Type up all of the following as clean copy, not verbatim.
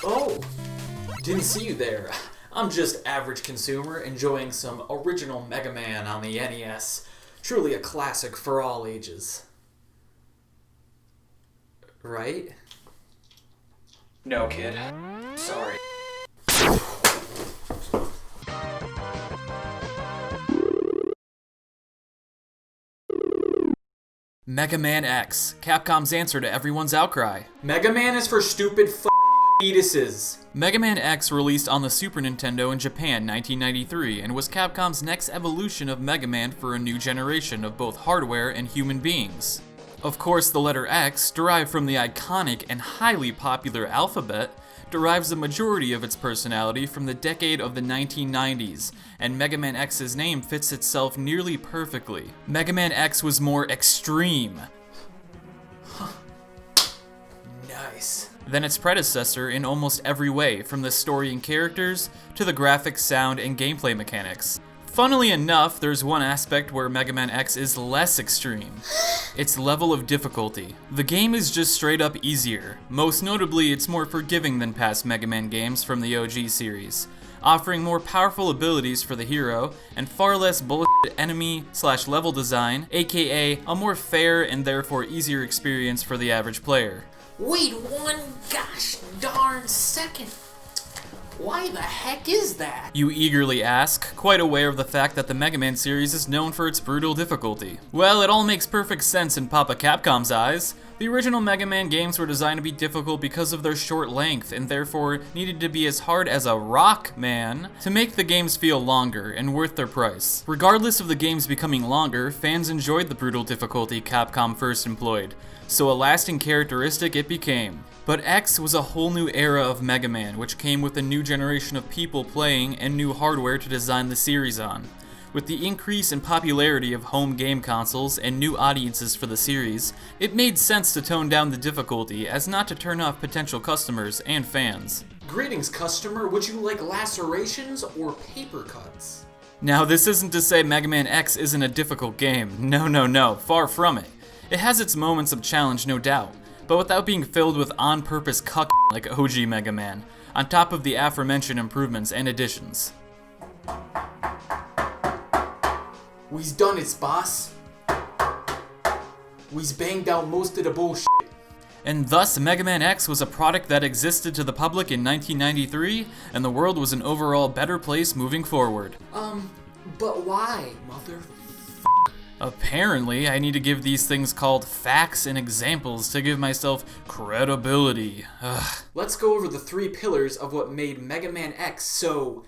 Oh, didn't see you there. I'm just average consumer enjoying some original Mega Man on the NES. Truly a classic for all ages. Right? No, kid. Sorry. Mega Man X, Capcom's answer to everyone's outcry. Mega Man is for stupid fetuses. Mega Man X released on the Super Nintendo in Japan 1993 and was Capcom's next evolution of Mega Man for a new generation of both hardware and human beings. Of course, the letter X, derived from the iconic and highly popular alphabet, derives the majority of its personality from the decade of the 1990s, and Mega Man X's name fits itself nearly perfectly. Mega Man X was more extreme Nice. than its predecessor in almost every way, from the story and characters to the graphics, sound, and gameplay mechanics. Funnily enough, there's one aspect where Mega Man X is less extreme. Its level of difficulty. The game is just straight up easier. Most notably, it's more forgiving than past Mega Man games from the OG series, offering more powerful abilities for the hero, and far less bullshit enemy/level design, aka a more fair and therefore easier experience for the average player. Wait one gosh darn second. Why the heck is that? You eagerly ask, quite aware of the fact that the Mega Man series is known for its brutal difficulty. Well, it all makes perfect sense in Papa Capcom's eyes. The original Mega Man games were designed to be difficult because of their short length, and therefore needed to be as hard as a rock man to make the games feel longer and worth their price. Regardless of the games becoming longer, fans enjoyed the brutal difficulty Capcom first employed, so a lasting characteristic it became. But X was a whole new era of Mega Man, which came with a new generation of people playing and new hardware to design the series on. With the increase in popularity of home game consoles and new audiences for the series, it made sense to tone down the difficulty as not to turn off potential customers and fans. Greetings, customer. Would you like lacerations or paper cuts? Now, this isn't to say Mega Man X isn't a difficult game. No, far from it. It has its moments of challenge, no doubt, but without being filled with on-purpose cuck like OG Mega Man, on top of the aforementioned improvements and additions. We's done it, boss. We's banged out most of the bullshit. And thus, Mega Man X was a product that existed to the public in 1993, and the world was an overall better place moving forward. But why, mother? Apparently, I need to give these things called facts and examples to give myself credibility. Ugh. Let's go over the 3 pillars of what made Mega Man X so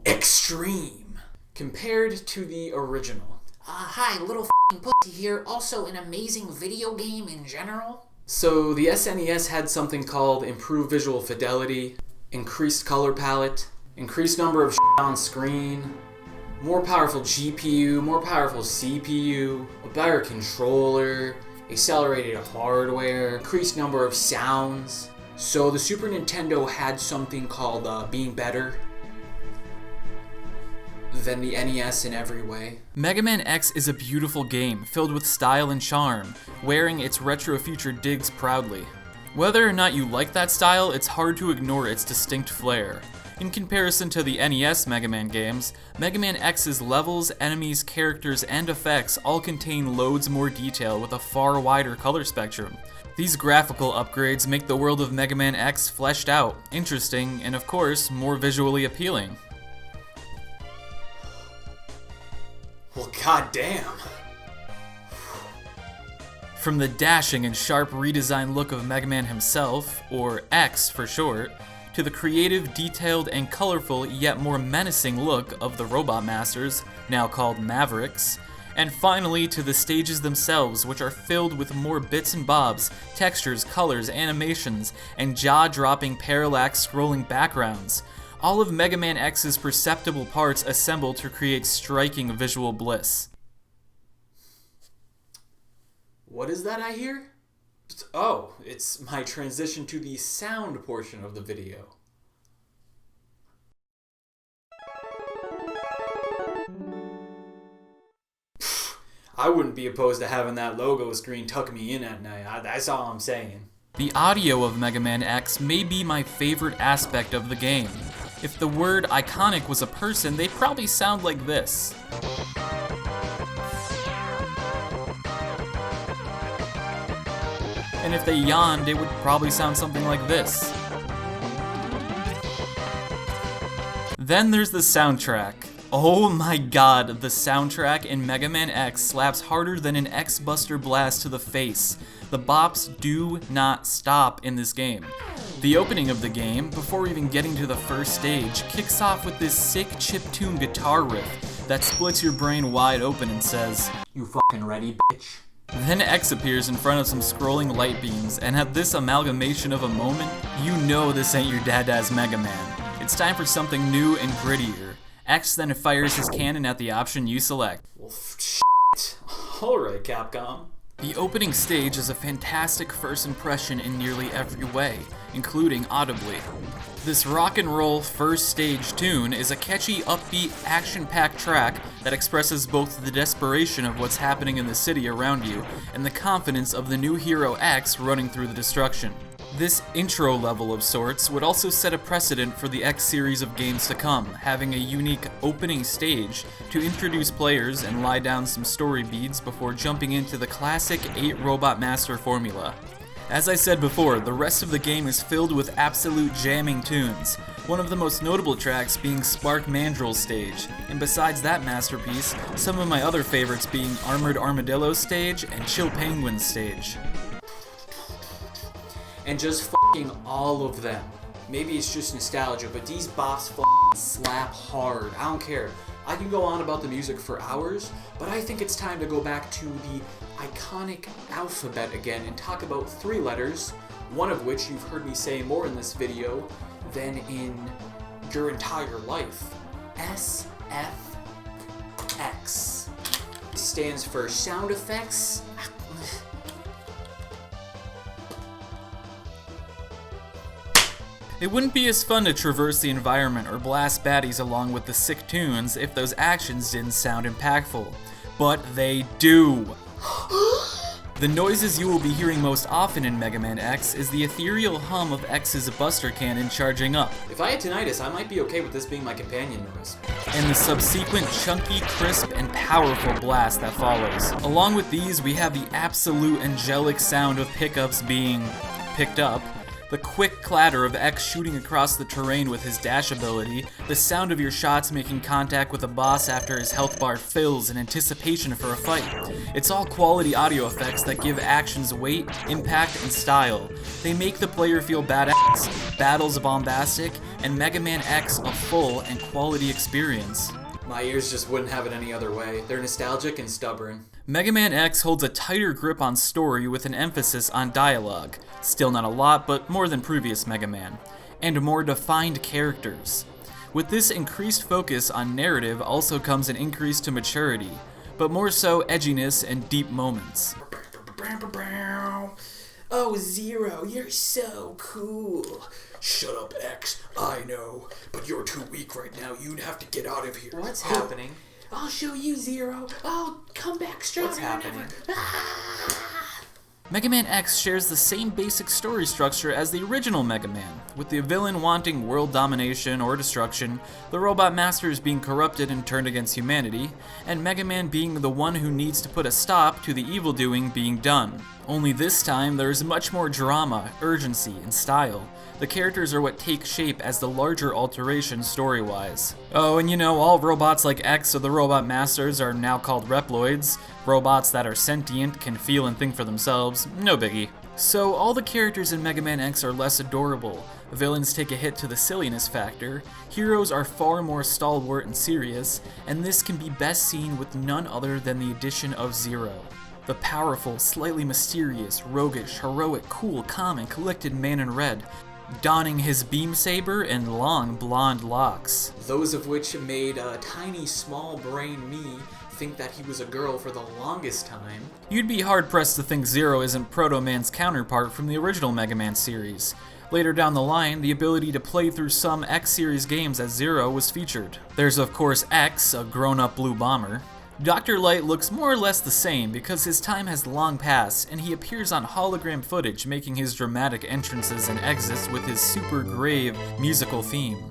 extreme compared to the original. Hi, little pussy here. Also an amazing video game in general. So the SNES had something called improved visual fidelity, increased color palette, increased number of on screen, more powerful GPU, more powerful CPU, a better controller, accelerated hardware, increased number of sounds. So the Super Nintendo had something called being better than the NES in every way. Mega Man X is a beautiful game, filled with style and charm, wearing its retro future digs proudly. Whether or not you like that style, it's hard to ignore its distinct flair. In comparison to the NES Mega Man games, Mega Man X's levels, enemies, characters, and effects all contain loads more detail with a far wider color spectrum. These graphical upgrades make the world of Mega Man X fleshed out, interesting, and of course, more visually appealing. Well, goddamn. From the dashing and sharp redesigned look of Mega Man himself, or X for short, to the creative, detailed, and colorful yet more menacing look of the Robot Masters, now called Mavericks, and finally to the stages themselves, which are filled with more bits and bobs, textures, colors, animations, and jaw-dropping parallax scrolling backgrounds. All of Mega Man X's perceptible parts assemble to create striking visual bliss. What is that I hear? Oh, it's my transition to the sound portion of the video. I wouldn't be opposed to having that logo screen tuck me in at night. That's all I'm saying. The audio of Mega Man X may be my favorite aspect of the game. If the word iconic was a person, they'd probably sound like this. And if they yawned, it would probably sound something like this. Then there's the soundtrack. Oh my god, the soundtrack in Mega Man X slaps harder than an X-Buster blast to the face. The bops do not stop in this game. The opening of the game, before even getting to the first stage, kicks off with this sick chiptune guitar riff that splits your brain wide open and says, "You fucking ready, bitch?" Then X appears in front of some scrolling light beams, and at this amalgamation of a moment, you know this ain't your dada's Mega Man. It's time for something new and grittier. X then fires his cannon at the option you select. Well, shit. Alright, Capcom. The opening stage is a fantastic first impression in nearly every way, including audibly. This rock and roll first stage tune is a catchy, upbeat, action-packed track that expresses both the desperation of what's happening in the city around you and the confidence of the new hero X running through the destruction. This intro level of sorts would also set a precedent for the X series of games to come, having a unique opening stage to introduce players and lie down some story beats before jumping into the classic 8 Robot Master formula. As I said before, the rest of the game is filled with absolute jamming tunes, one of the most notable tracks being Spark Mandrill's stage, and besides that masterpiece, some of my other favorites being Armored Armadillo's stage and Chill Penguin's stage. And just fucking all of them. Maybe it's just nostalgia, but these bops fucking slap hard. I don't care. I can go on about the music for hours, but I think it's time to go back to the iconic alphabet again and talk about 3 letters, one of which you've heard me say more in this video than in your entire life. SFX. Stands for sound effects. It wouldn't be as fun to traverse the environment or blast baddies along with the sick tunes if those actions didn't sound impactful. But they do! The noises you will be hearing most often in Mega Man X is the ethereal hum of X's Buster Cannon charging up, If I had tinnitus, I might be okay with this being my companion noise. and the subsequent chunky, crisp, and powerful blast that follows. Along with these, we have the absolute angelic sound of pickups being picked up, the quick clatter of X shooting across the terrain with his dash ability, the sound of your shots making contact with a boss after his health bar fills in anticipation for a fight. It's all quality audio effects that give actions weight, impact, and style. They make the player feel badass, battles bombastic, and Mega Man X a full and quality experience. My ears just wouldn't have it any other way. They're nostalgic and stubborn. Mega Man X holds a tighter grip on story with an emphasis on dialogue, still not a lot, but more than previous Mega Man, and more defined characters. With this increased focus on narrative also comes an increase to maturity, but more so edginess and deep moments. Oh, Zero, you're so cool. Shut up, X. I know, but you're too weak right now. You'd have to get out of here. What's happening? I'll show you, Zero. I'll come back stronger What's than happening? ever. Ah! Mega Man X shares the same basic story structure as the original Mega Man, with the villain wanting world domination or destruction, the Robot Masters being corrupted and turned against humanity, and Mega Man being the one who needs to put a stop to the evil doing being done. Only this time there is much more drama, urgency, and style. The characters are what take shape as the larger alteration story-wise. Oh, and you know, all robots like X or the Robot Masters are now called Reploids. Robots that are sentient, can feel and think for themselves, no biggie. So all the characters in Mega Man X are less adorable, villains take a hit to the silliness factor, heroes are far more stalwart and serious, and this can be best seen with none other than the addition of Zero. The powerful, slightly mysterious, roguish, heroic, cool, calm, and collected man in red, donning his beam saber and long blonde locks. Those of which made a tiny small brain me think that he was a girl for the longest time. You'd be hard-pressed to think Zero isn't Proto Man's counterpart from the original Mega Man series. Later down the line, the ability to play through some X-series games as Zero was featured. There's of course X, a grown-up blue bomber, Dr. Light looks more or less the same because his time has long passed and he appears on hologram footage making his dramatic entrances and exits with his super grave musical theme.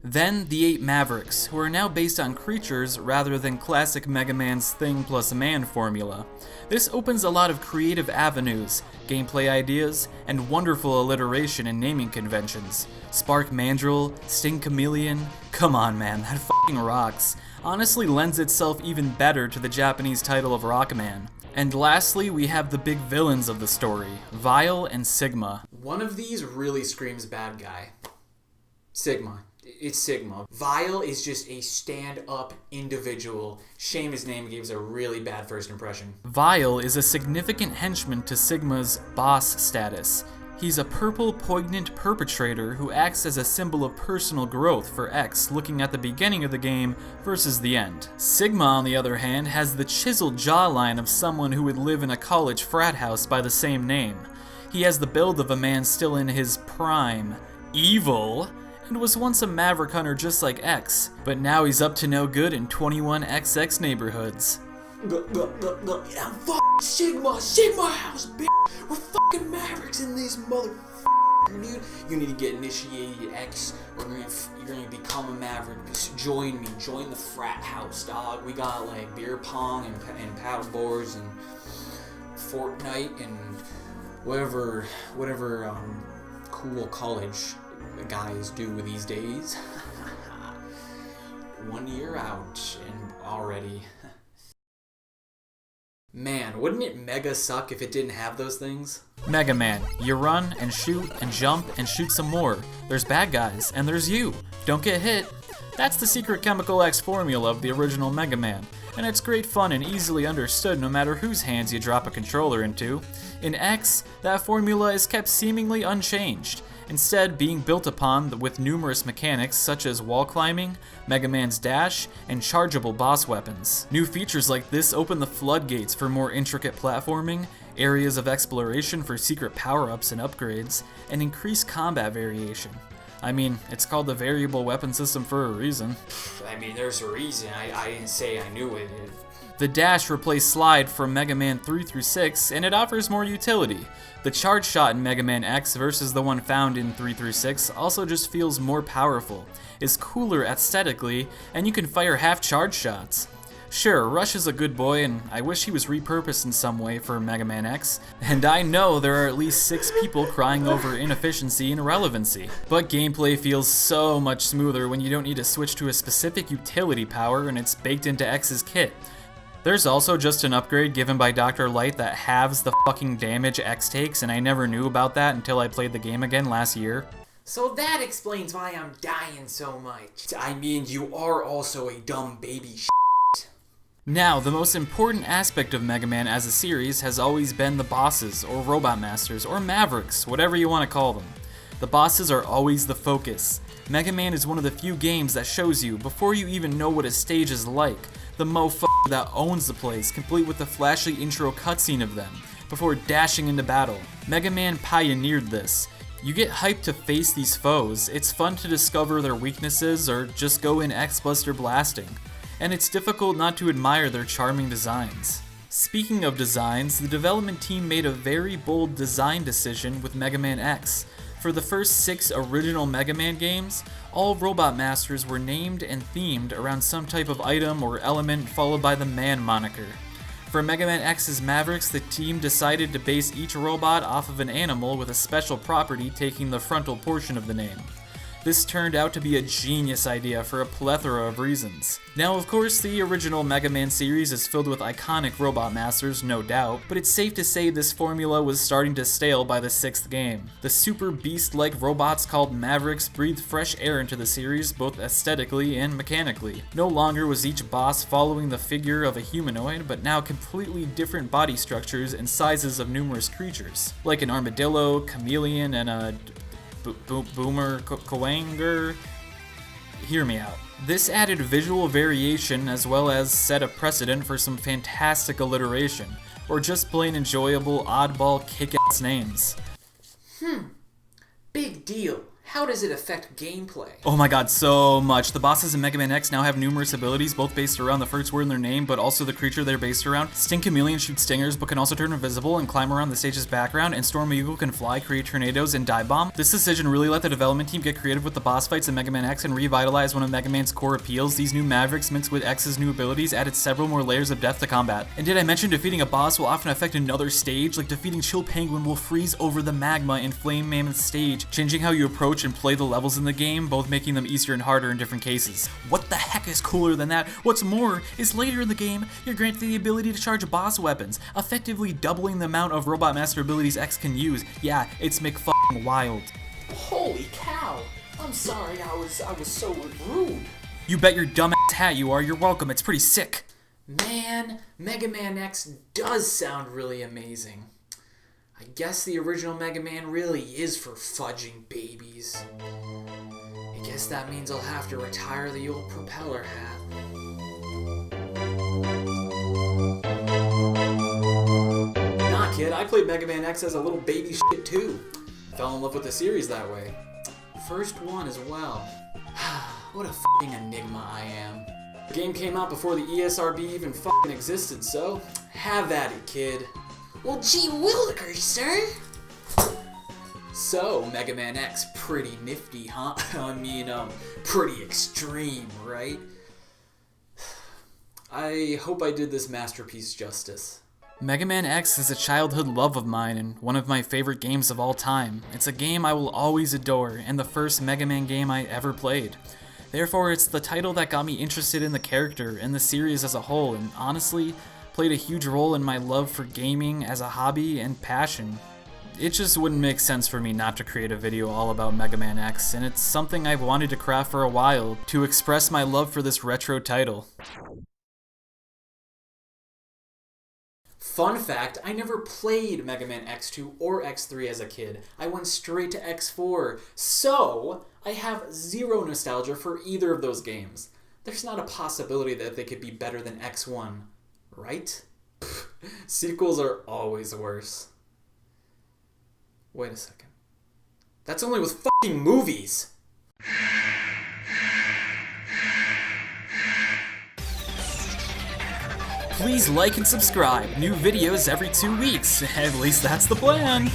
Then the 8 Mavericks, who are now based on creatures rather than classic Mega Man's thing plus man formula. This opens a lot of creative avenues, gameplay ideas, and wonderful alliteration and naming conventions. Spark Mandrill, Sting Chameleon, come on man, that fucking rocks. Honestly lends itself even better to the Japanese title of Rockman. And lastly, we have the big villains of the story, Vile and Sigma. One of these really screams bad guy. Sigma. It's Sigma. Vile is just a stand-up individual. Shame his name gives a really bad first impression. Vile is a significant henchman to Sigma's boss status. He's a purple, poignant perpetrator who acts as a symbol of personal growth for X, looking at the beginning of the game versus the end. Sigma, on the other hand, has the chiseled jawline of someone who would live in a college frat house by the same name. He has the build of a man still in his prime. Evil, and was once a maverick hunter just like X, but now he's up to no good in 21XX neighborhoods. Yeah, fuck Sigma house, bitch. We're fucking mavericks in this motherfucker, dude. You need to get initiated, X, or you're gonna become a maverick. Just join me, join the frat house, dog. We got like beer pong and paddle boards and Fortnite and whatever cool college guys do these days. 1 year out and already. Man, wouldn't it mega suck if it didn't have those things? Mega Man, you run and shoot and jump and shoot some more. There's bad guys, and there's you. Don't get hit. That's the secret Chemical X formula of the original Mega Man, and it's great fun and easily understood no matter whose hands you drop a controller into. In X, that formula is kept seemingly unchanged, instead being built upon with numerous mechanics such as wall climbing, Mega Man's dash, and chargeable boss weapons. New features like this open the floodgates for more intricate platforming, areas of exploration for secret power-ups and upgrades, and increased combat variation. I mean, it's called the variable weapon system for a reason. I mean, there's a reason. I didn't say I knew it. The dash replaced slide from Mega Man 3 through 6, and it offers more utility. The charge shot in Mega Man X versus the one found in 3 through 6 also just feels more powerful, is cooler aesthetically, and you can fire half charge shots. Sure, Rush is a good boy, and I wish he was repurposed in some way for Mega Man X, and I know there are at least 6 people crying over inefficiency and irrelevancy. But gameplay feels so much smoother when you don't need to switch to a specific utility power and it's baked into X's kit. There's also just an upgrade given by Dr. Light that halves the fucking damage X takes, and I never knew about that until I played the game again last year. So that explains why I'm dying so much. I mean, you are also a dumb baby Now, the most important aspect of Mega Man as a series has always been the bosses, or Robot Masters, or Mavericks, whatever you want to call them. The bosses are always the focus. Mega Man is one of the few games that shows you, before you even know what a stage is like, the mofo that owns the place, complete with the flashy intro cutscene of them, before dashing into battle. Mega Man pioneered this. You get hyped to face these foes, it's fun to discover their weaknesses, or just go in X-Buster blasting. And it's difficult not to admire their charming designs. Speaking of designs, the development team made a very bold design decision with Mega Man X. For the first 6 original Mega Man games, all Robot Masters were named and themed around some type of item or element followed by the Man moniker. For Mega Man X's Mavericks, the team decided to base each robot off of an animal with a special property taking the frontal portion of the name. This turned out to be a genius idea for a plethora of reasons. Now, of course, the original Mega Man series is filled with iconic Robot Masters, no doubt, but it's safe to say this formula was starting to stale by the 6th game. The super beast-like robots called Mavericks breathed fresh air into the series, both aesthetically and mechanically. No longer was each boss following the figure of a humanoid, but now completely different body structures and sizes of numerous creatures, like an armadillo, chameleon, and a Boomer Koanger. Hear me out. This added visual variation as well as set a precedent for some fantastic alliteration, or just plain enjoyable oddball kick-ass names. Big deal. how does it affect gameplay? Oh my god, so much. The bosses in Mega Man X now have numerous abilities, both based around the first word in their name, but also the creature they're based around. Sting Chameleon shoots stingers, but can also turn invisible and climb around the stage's background, and Storm Eagle can fly, create tornadoes, and dive bomb. This decision really let the development team get creative with the boss fights in Mega Man X and revitalize one of Mega Man's core appeals. These new Mavericks mixed with X's new abilities added several more layers of depth to combat. And did I mention defeating a boss will often affect another stage? Like defeating Chill Penguin will freeze over the magma in Flame Mammoth stage, changing how you approach and play the levels in the game, both making them easier and harder in different cases. What the heck is cooler than that? What's more is later in the game, you're granted the ability to charge boss weapons, effectively doubling the amount of Robot Master abilities X can use. Yeah, it's McFucking wild. Holy cow! I'm sorry, I was so rude. You bet your dumb ass hat you are. You're welcome. It's pretty sick. Man, Mega Man X does sound really amazing. I guess the original Mega Man really is for fudging babies. I guess that means I'll have to retire the old propeller hat. Nah, kid, I played Mega Man X as a little baby shit too. Fell in love with the series that way. First one as well. What a f***ing enigma I am. The game came out before the ESRB even f***ing existed, so have at it, kid. Well, gee willikers, sir. So, Mega Man X, pretty nifty, huh? I mean, pretty extreme, right? I hope I did this masterpiece justice. Mega Man X is a childhood love of mine and one of my favorite games of all time. It's a game I will always adore, and the first Mega Man game I ever played. Therefore, it's the title that got me interested in the character and the series as a whole, and honestly, played a huge role in my love for gaming as a hobby and passion. It just wouldn't make sense for me not to create a video all about Mega Man X, and it's something I've wanted to craft for a while to express my love for this retro title. Fun fact, I never played Mega Man X2 or X3 as a kid. I went straight to X4, so I have zero nostalgia for either of those games. There's not a possibility that they could be better than X1, right? Sequels are always worse. Wait a second. That's only with fucking movies! Please like and subscribe. New videos every 2 weeks. At least that's the plan.